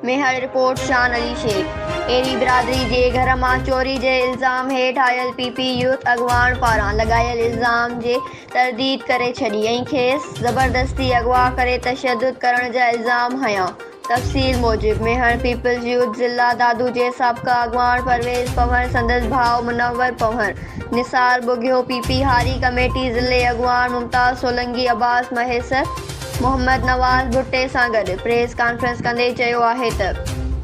मेहर report शान अली शेख। एरी बिरादरी जे घर मां चोरी जे इल्ज़ाम हेठि आयल पीपी यूथ अॻवान पारां लॻायल इल्ज़ाम जे तरदीद करे छॾी ऐं खेसि ज़बरदस्ती अगवा करे तशद्दुद करण जा इल्ज़ाम हयां। तफ़सील मूजिब मेहर पीपल्स यूथ ज़िला दादू जे साबिक़ा अॻवान परवेज़ पंवर संदसि भाउ मुनव्वर पंवर निसार बुगियो पीपी हारी कमेटी ज़िले अॻवान मुमताज़ सोलंकी अब्बास महेसर मोहम्मद नवाज़ भुट्टे सां गॾु प्रेस कॉन्फ्रेंस कंदे चयो आहे त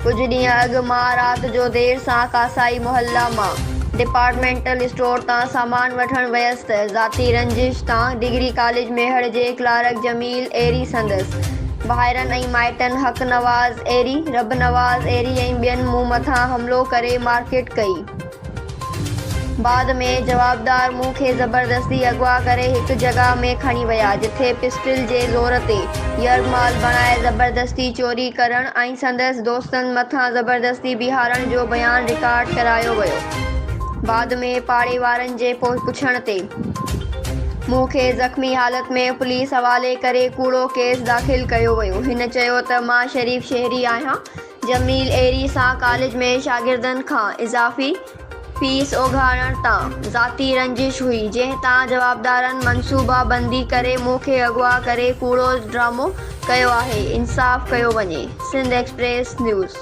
कुझु ॾींहं अॻु मां राति जो देरि सां कासाई मोहल्ला मां डिपार्टमेंटल स्टोर तां सामान वठणु वियसि त ज़ाती रंजिश तां डिग्री कॉलेज मेहर जे क्लार्क जमील एरी संदसि भाइरनि ऐं माइटनि हक़ नवाज़ एरी रब नवाज़ एरी ऐं ॿियनि मूं मथां हमिलो करे मारकेट कई। बाद में जवाबदार मूं खे ज़बरदस्ती अगवा करे हिकु जॻह में खणी विया जिथे पिस्टल जे ज़ोर ते यरमाल बणाए ज़बरदस्ती चोरी करण ऐं संदसि दोस्तनि मथां ज़बरदस्ती बीहारण जो बयानु रिकॉर्ड करायो वियो। बाद में पाड़े वारनि जे पुछण ते मूं खे ज़ख़्मी हालत में पुलिस हवाले करे कूड़ो केस दाख़िल कयो वियो। हिन चयो त मां शरीफ़ शहरी आहियां। जमील एरी सां कॉलेज में शागिर्दनि खां इज़ाफ़ी फीस ओघारण तां ज़ाती रंजिश हुई जंहिं तां जवाबदारनि मनसूबा बंदी करे मूं खे अगवा करे कूड़ो ड्रामो कयो आहे। इंसाफ़ कयो वञे। Sindh express news.